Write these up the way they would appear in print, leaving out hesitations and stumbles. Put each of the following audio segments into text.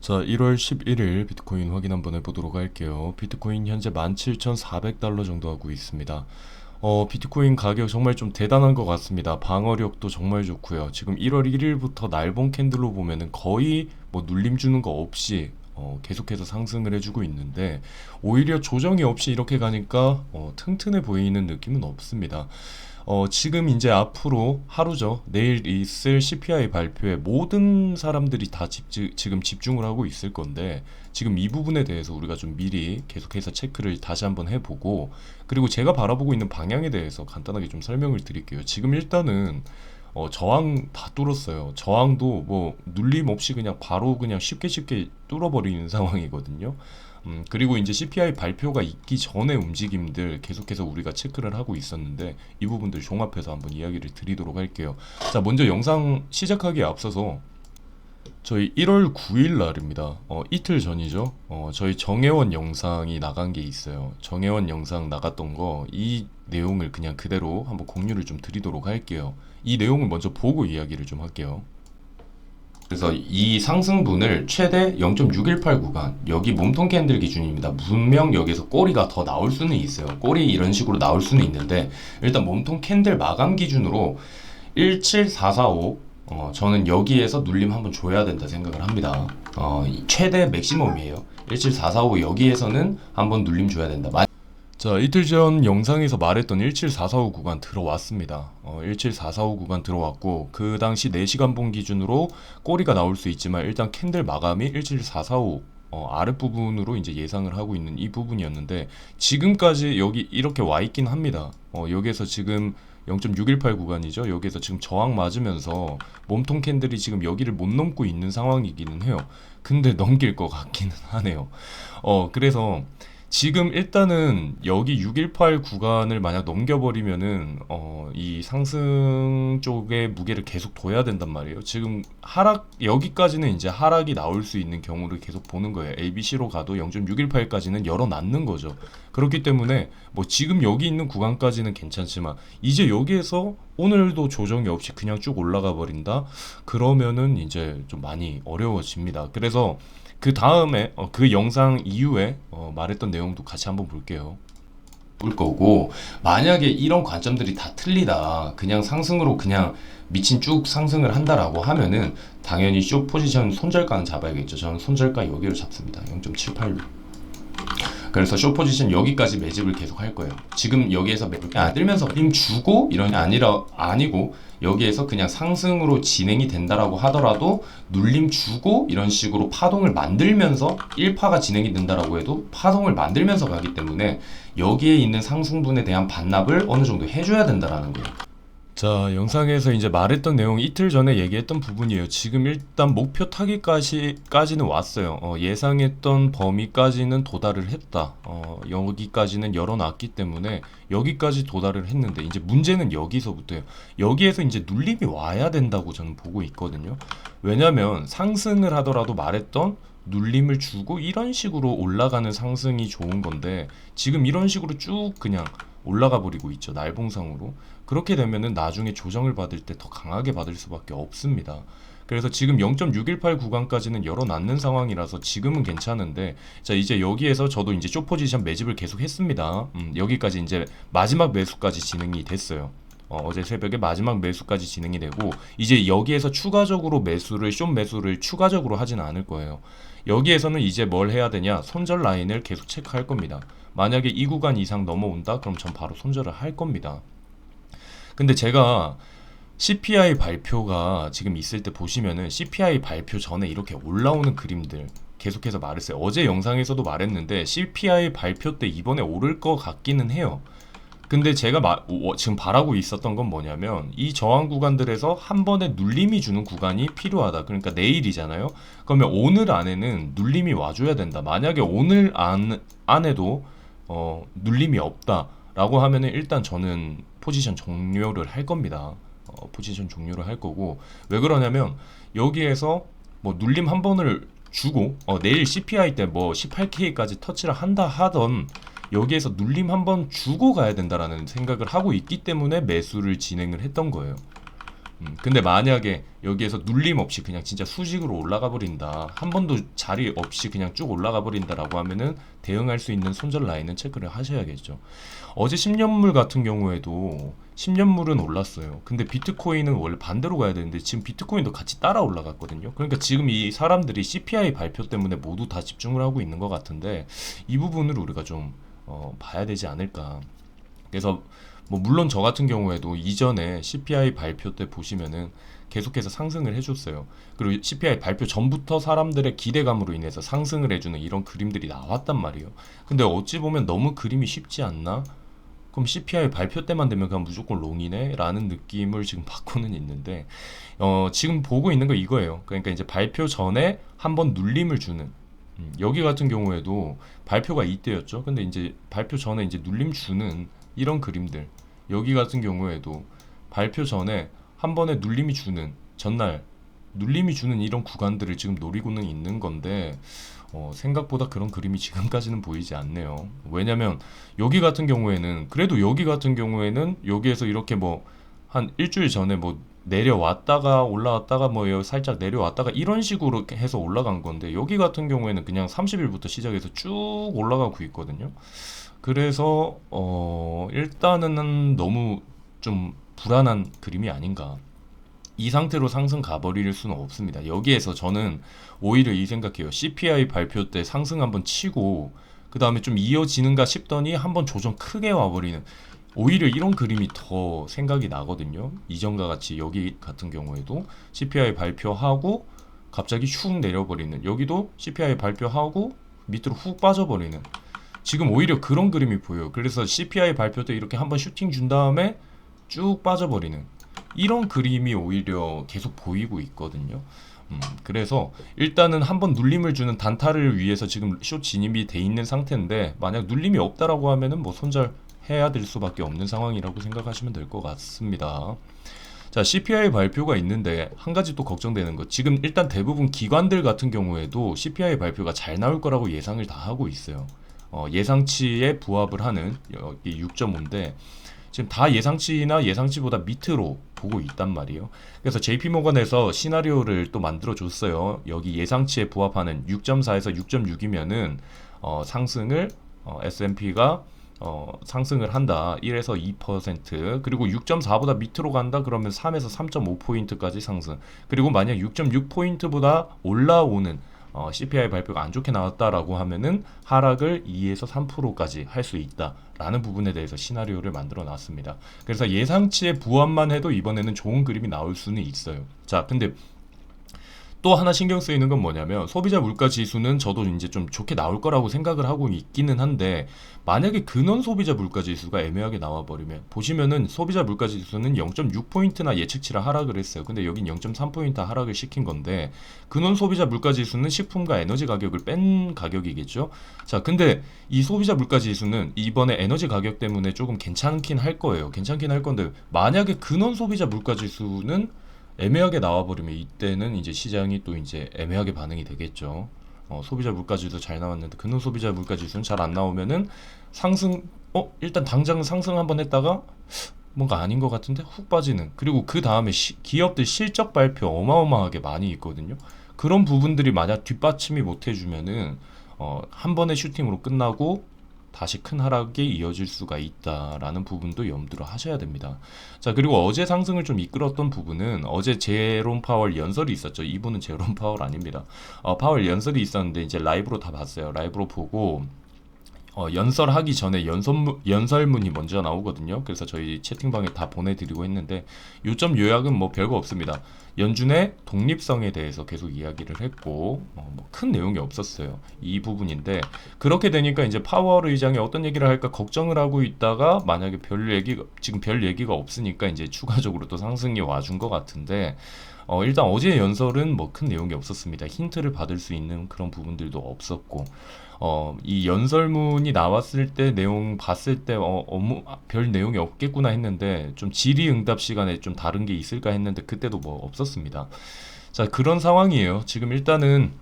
자, 1월 11일 비트코인 확인 한번 해보도록 할게요. 비트코인 현재 17,400달러 정도 하고 있습니다. 비트코인 가격 정말 좀 대단한 것 같습니다. 방어력도 정말 좋고요. 지금 1월 1일부터 날봉 캔들로 보면은 거의 뭐 눌림 주는 거 없이 계속해서 상승을 해주고 있는데, 오히려 조정이 없이 이렇게 가니까 튼튼해 보이는 느낌은 없습니다. 지금 이제 앞으로 하루죠. 내일 있을 CPI 발표에 모든 사람들이 다 지금 집중을 하고 있을 건데, 지금 이 부분에 대해서 우리가 좀 미리 계속해서 체크를 다시 한번 해보고, 그리고 제가 바라보고 있는 방향에 대해서 간단하게 좀 설명을 드릴게요. 지금 일단은 저항 다 뚫었어요. 저항도 뭐 눌림 없이 그냥 바로 그냥 쉽게 뚫어버리는 상황이거든요. 그리고 이제 CPI 발표가 있기 전에 움직임들 계속해서 우리가 체크를 하고 있었는데, 이 부분들 종합해서 한번 이야기를 드리도록 할게요. 자, 먼저 영상 시작하기에 앞서서 저희 1월 9일 날입니다. 이틀 전이죠. 저희 정혜원 영상이 나간 게 있어요. 정혜원 영상 나갔던 거, 이 내용을 그냥 그대로 한번 공유를 좀 드리도록 할게요. 이 내용을 먼저 보고 이야기를 좀 할게요. 그래서 이 상승분을 최대 0.618 구간, 여기 몸통 캔들 기준입니다. 분명 여기서 꼬리가 더 나올 수는 있어요. 꼬리 이런 식으로 나올 수는 있는데, 일단 몸통 캔들 마감 기준으로 17445, 저는 여기에서 눌림 한번 줘야 된다 생각을 합니다. 최대 맥시멈이에요. 17445 여기에서는 한번 눌림 줘야 된다. 자, 이틀 전 영상에서 말했던 17445 구간 들어왔습니다. 17445 구간 들어왔고, 그 당시 4시간 본 기준으로 꼬리가 나올 수 있지만 일단 캔들 마감이 17445 아랫부분으로 이제 예상을 하고 있는 이 부분이었는데, 지금까지 여기 이렇게 와 있긴 합니다. 여기에서 지금 0.618 구간이죠. 여기에서 지금 저항 맞으면서 몸통 캔들이 지금 여기를 못 넘고 있는 상황이기는 해요. 근데 넘길 것 같기는 하네요. 그래서 지금 일단은 여기 618 구간을 만약 넘겨버리면은 이 상승 쪽에 무게를 계속 둬야 된단 말이에요. 지금 하락 여기까지는 이제 하락이 나올 수 있는 경우를 계속 보는 거예요. ABC로 가도 0.618까지는 열어놨는 거죠. 그렇기 때문에 뭐 지금 여기 있는 구간까지는 괜찮지만, 이제 여기에서 오늘도 조정이 없이 그냥 쭉 올라가 버린다? 그러면은 이제 좀 많이 어려워집니다. 그래서 그 다음에 그 영상 이후에 말했던 내용도 같이 한번 볼게요. 볼 거고, 만약에 이런 관점들이 다 틀리다, 그냥 상승으로 그냥 미친 쭉 상승을 한다라고 하면은 당연히 숏 포지션 손절가는 잡아야겠죠. 저는 손절가 여기로 잡습니다. 0.786. 그래서 숏 포지션 여기까지 매집을 계속 할 거예요. 지금 여기에서 매집이 안 들면서 힘 주고 이런 게 아니고, 여기에서 그냥 상승으로 진행이 된다라고 하더라도 눌림 주고 이런 식으로 파동을 만들면서 1파가 진행이 된다라고 해도 파동을 만들면서 가기 때문에 여기에 있는 상승분에 대한 반납을 어느 정도 해줘야 된다라는 거예요. 자, 영상에서 이제 말했던 내용 이틀 전에 얘기했던 부분이에요. 지금 일단 목표 타깃까지는 왔어요. 예상했던 범위까지는 도달을 했다. 여기까지는 열어놨기 때문에 여기까지 도달을 했는데, 이제 문제는 여기서부터예요. 여기에서 이제 눌림이 와야 된다고 저는 보고 있거든요. 왜냐면 상승을 하더라도 말했던 눌림을 주고 이런 식으로 올라가는 상승이 좋은 건데, 지금 이런 식으로 쭉 그냥 올라가 버리고 있죠. 날봉상으로. 그렇게 되면은 나중에 조정을 받을 때 더 강하게 받을 수밖에 없습니다. 그래서 지금 0.618 구간까지는 열어놨는 상황이라서 지금은 괜찮은데, 자, 이제 여기에서 저도 이제 숏 포지션 매집을 계속 했습니다. 여기까지 이제 마지막 매수까지 진행이 됐어요. 어제 새벽에 마지막 매수까지 진행이 되고, 이제 여기에서 추가적으로 숏 매수를 추가적으로 하진 않을 거예요. 여기에서는 이제 뭘 해야 되냐, 손절 라인을 계속 체크할 겁니다. 만약에 이 구간 이상 넘어온다, 그럼 전 바로 손절을 할 겁니다. 근데 제가 CPI 발표가 지금 있을 때 보시면은, CPI 발표 전에 이렇게 올라오는 그림들 계속해서 말했어요. 어제 영상에서도 말했는데 CPI 발표 때 이번에 오를 것 같기는 해요. 근데 제가 지금 바라고 있었던 건 뭐냐면, 이 저항 구간들에서 한 번에 눌림이 주는 구간이 필요하다. 그러니까 내일이잖아요. 그러면 오늘 안에는 눌림이 와줘야 된다. 만약에 오늘 안에도 눌림이 없다라고 하면은 일단 저는 포지션 종료를 할 겁니다. 포지션 종료를 할 거고, 왜 그러냐면 여기에서 뭐 눌림 한 번을 주고 내일 CPI 때 뭐 18K까지 터치를 한다 하던, 여기에서 눌림 한번 주고 가야 된다라는 생각을 하고 있기 때문에 매수를 진행을 했던 거예요. 근데 만약에 여기에서 눌림 없이 그냥 진짜 수직으로 올라가 버린다. 한 번도 자리 없이 그냥 쭉 올라가 버린다라고 하면은 대응할 수 있는 손절 라인은 체크를 하셔야겠죠. 어제 10년물 같은 경우에도 10년물은 올랐어요. 근데 비트코인은 원래 반대로 가야 되는데 지금 비트코인도 같이 따라 올라갔거든요. 그러니까 지금 이 사람들이 CPI 발표 때문에 모두 다 집중을 하고 있는 것 같은데 이 부분을 우리가 좀 봐야 되지 않을까. 그래서 뭐 물론 저 같은 경우에도 이전에 CPI 발표 때 보시면은 계속해서 상승을 해줬어요. 그리고 CPI 발표 전부터 사람들의 기대감으로 인해서 상승을 해주는 이런 그림들이 나왔단 말이에요. 근데 어찌 보면 너무 그림이 쉽지 않나? 그럼 CPI 발표 때만 되면 그냥 무조건 롱이네? 라는 느낌을 지금 받고는 있는데, 지금 보고 있는 거 이거예요. 그러니까 이제 발표 전에 한번 눌림을 주는, 여기 같은 경우에도 발표가 이때였죠. 근데 이제 발표 전에 이제 눌림 주는 이런 그림들, 여기 같은 경우에도 발표 전에 한 번에 눌림이 주는, 전날 눌림이 주는 이런 구간들을 지금 노리고는 있는 건데, 생각보다 그런 그림이 지금까지는 보이지 않네요. 왜냐면 여기 같은 경우에는, 그래도 여기 같은 경우에는 여기에서 이렇게 뭐 한 일주일 전에 뭐 내려왔다가 올라왔다가 뭐 살짝 내려왔다가 이런 식으로 해서 올라간 건데, 여기 같은 경우에는 그냥 30일부터 시작해서 쭉 올라가고 있거든요. 그래서 일단은 너무 좀 불안한 그림이 아닌가. 이 상태로 상승 가버릴 수는 없습니다. 여기에서 저는 오히려 이 생각해요. CPI 발표 때 상승 한번 치고 그 다음에 좀 이어지는가 싶더니 한번 조정 크게 와버리는, 오히려 이런 그림이 더 생각이 나거든요. 이전과 같이 여기 같은 경우에도 CPI 발표하고 갑자기 슉 내려버리는, 여기도 CPI 발표하고 밑으로 훅 빠져버리는, 지금 오히려 그런 그림이 보여요. 그래서 CPI 발표 때 이렇게 한번 슈팅 준 다음에 쭉 빠져버리는 이런 그림이 오히려 계속 보이고 있거든요. 그래서 일단은 한번 눌림을 주는 단타를 위해서 지금 숏 진입이 돼 있는 상태인데, 만약 눌림이 없다라고 하면은 뭐 손절해야 될 수밖에 없는 상황이라고 생각하시면 될 것 같습니다. 자, CPI 발표가 있는데 한 가지 또 걱정되는 거, 지금 일단 대부분 기관들 같은 경우에도 CPI 발표가 잘 나올 거라고 예상을 다 하고 있어요. 예상치에 부합을 하는 여기 6.5인데 지금 다 예상치나 예상치보다 밑으로 보고 있단 말이에요. 그래서 JP모건에서 시나리오를 또 만들어 줬어요. 여기 예상치에 부합하는 6.4에서 6.6이면은 상승을 S&P가 상승을 한다. 1에서 2%. 그리고 6.4보다 밑으로 간다. 그러면 3에서 3.5포인트까지 상승. 그리고 만약 6.6포인트보다 올라오는 CPI 발표가 안 좋게 나왔다라고 하면은 하락을 2에서 3%까지 할 수 있다라는 부분에 대해서 시나리오를 만들어 놨습니다. 그래서 예상치에 부합만 해도 이번에는 좋은 그림이 나올 수는 있어요. 자, 근데 또 하나 신경 쓰이는 건 뭐냐면, 소비자 물가 지수는 저도 이제 좀 좋게 나올 거라고 생각을 하고 있기는 한데, 만약에 근원 소비자 물가 지수가 애매하게 나와 버리면, 보시면은 소비자 물가 지수는 0.6포인트나 예측치라 하락을 했어요. 근데 여긴 0.3포인트 하락을 시킨 건데, 근원 소비자 물가 지수는 식품과 에너지 가격을 뺀 가격이겠죠. 자, 근데 이 소비자 물가 지수는 이번에 에너지 가격 때문에 조금 괜찮긴 할 거예요. 괜찮긴 할 건데, 만약에 근원 소비자 물가 지수는 애매하게 나와버리면 이때는 이제 시장이 또 이제 애매하게 반응이 되겠죠. 소비자 물가지수 잘 나왔는데 근원 소비자 물가지수는 잘 안 나오면은 상승, 일단 당장 상승 한번 했다가 뭔가 아닌 것 같은데 훅 빠지는, 그리고 그 다음에 기업들 실적 발표 어마어마하게 많이 있거든요. 그런 부분들이 만약 뒷받침이 못 해주면은 한 번의 슈팅으로 끝나고 다시 큰 하락이 이어질 수가 있다라는 부분도 염두를 하셔야 됩니다. 자, 그리고 어제 상승을 좀 이끌었던 부분은 어제 제롬 파월 연설이 있었죠. 이분은 제롬 파월 아닙니다. 파월 연설이 있었는데 이제 라이브로 다 봤어요. 라이브로 보고 연설하기 전에 연설문이 먼저 나오거든요. 그래서 저희 채팅방에 다 보내드리고 했는데, 요점 요약은 뭐 별거 없습니다. 연준의 독립성에 대해서 계속 이야기를 했고, 뭐 큰 내용이 없었어요. 이 부분인데, 그렇게 되니까 이제 파월 의장이 어떤 얘기를 할까 걱정을 하고 있다가, 만약에 지금 별 얘기가 없으니까 이제 추가적으로 또 상승이 와준 것 같은데, 일단 어제 연설은 뭐 큰 내용이 없었습니다. 힌트를 받을 수 있는 그런 부분들도 없었고, 이 연설문이 나왔을 때 내용 봤을 때 별 내용이 없겠구나 했는데, 좀 질의응답 시간에 좀 다른 게 있을까 했는데 그때도 뭐 없었습니다. 자, 그런 상황이에요. 지금 일단은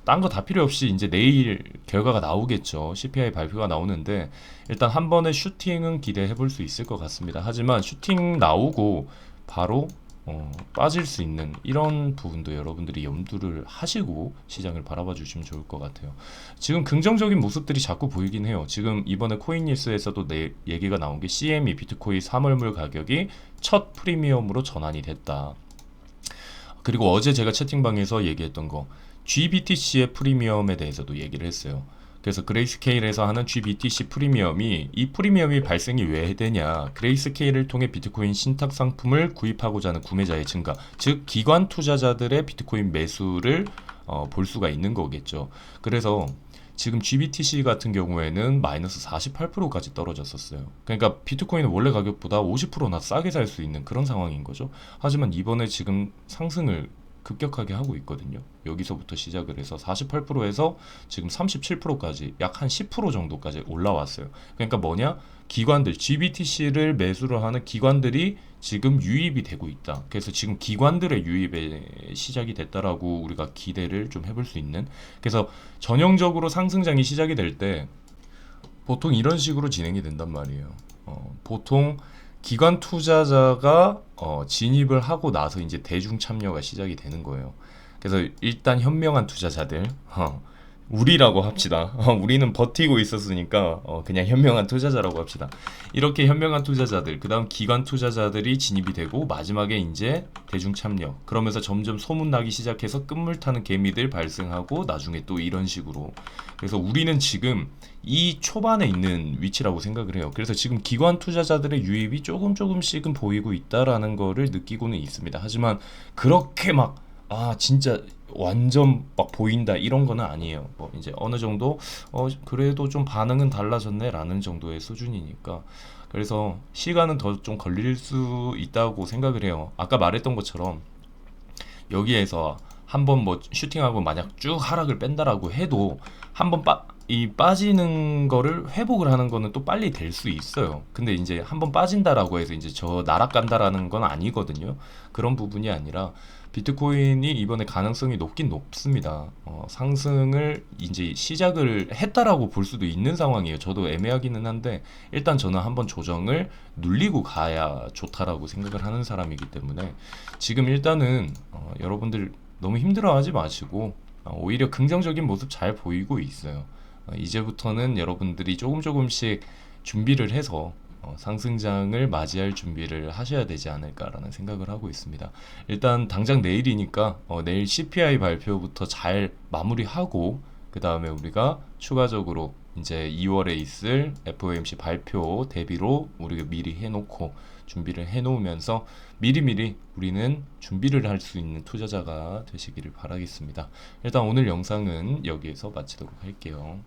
딴 거 다 필요 없이 이제 내일 결과가 나오겠죠. CPI 발표가 나오는데 일단 한 번의 슈팅은 기대해 볼 수 있을 것 같습니다. 하지만 슈팅 나오고 바로 빠질 수 있는 이런 부분도 여러분들이 염두를 하시고 시장을 바라봐 주시면 좋을 것 같아요. 지금 긍정적인 모습들이 자꾸 보이긴 해요. 지금 이번에 코인뉴스에서도 얘기가 나온 게 CME 비트코인 사물물 가격이 첫 프리미엄으로 전환이 됐다. 그리고 어제 제가 채팅방에서 얘기했던 거 GBTC의 프리미엄에 대해서도 얘기를 했어요. 그래서 그레이스케일에서 하는 GBTC 프리미엄이 이 프리미엄이 발생이 왜 되냐? 그레이스케일을 통해 비트코인 신탁 상품을 구입하고자 하는 구매자의 증가, 즉 기관 투자자들의 비트코인 매수를 볼 수가 있는 거겠죠. 그래서 지금 GBTC 같은 경우에는 마이너스 48%까지 떨어졌었어요. 그러니까 비트코인은 원래 가격보다 50%나 싸게 살 수 있는 그런 상황인 거죠. 하지만 이번에 지금 상승을 급격하게 하고 있거든요. 여기서부터 시작을 해서 48%에서 지금 37%까지 약 한 10% 정도까지 올라왔어요. 그러니까 뭐냐? 기관들, GBTC를 매수를 하는 기관들이 지금 유입이 되고 있다. 그래서 지금 기관들의 유입에 시작이 됐다라고 우리가 기대를 좀 해볼 수 있는. 그래서 전형적으로 상승장이 시작이 될 때 보통 이런 식으로 진행이 된단 말이에요. 보통 기관 투자자가 진입을 하고 나서 이제 대중 참여가 시작이 되는 거예요. 그래서 일단 현명한 투자자들, 우리라고 합시다. 우리는 버티고 있었으니까 그냥 현명한 투자자라고 합시다. 이렇게 현명한 투자자들, 그 다음 기관 투자자들이 진입이 되고 마지막에 이제 대중 참여. 그러면서 점점 소문나기 시작해서 끝물 타는 개미들 발생하고 나중에 또 이런 식으로. 그래서 우리는 지금 이 초반에 있는 위치라고 생각을 해요. 그래서 지금 기관 투자자들의 유입이 조금씩은 보이고 있다라는 거를 느끼고는 있습니다. 하지만 그렇게 막 진짜 완전 막 보인다 이런 거는 아니에요. 뭐 이제 어느 정도 그래도 좀 반응은 달라졌네라는 정도의 수준이니까. 그래서 시간은 더 좀 걸릴 수 있다고 생각을 해요. 아까 말했던 것처럼 여기에서 한번 뭐 슈팅하고 만약 쭉 하락을 뺀다라고 해도 한번 빠지는 거를 회복을 하는 거는 또 빨리 될 수 있어요. 근데 이제 한번 빠진다라고 해서 이제 저 날아간다라는 건 아니거든요. 그런 부분이 아니라 비트코인이 이번에 가능성이 높긴 높습니다. 상승을 이제 시작을 했다라고 볼 수도 있는 상황이에요. 저도 애매하기는 한데 일단 저는 한번 조정을 눌리고 가야 좋다라고 생각을 하는 사람이기 때문에 지금 일단은 여러분들 너무 힘들어하지 마시고 오히려 긍정적인 모습 잘 보이고 있어요. 이제부터는 여러분들이 조금씩 준비를 해서 상승장을 맞이할 준비를 하셔야 되지 않을까라는 생각을 하고 있습니다. 일단 당장 내일이니까 내일 CPI 발표부터 잘 마무리하고 그 다음에 우리가 추가적으로 이제 2월에 있을 FOMC 발표 대비로 우리가 미리 해놓고 준비를 해놓으면서 미리미리 우리는 준비를 할 수 있는 투자자가 되시기를 바라겠습니다. 일단 오늘 영상은 여기에서 마치도록 할게요.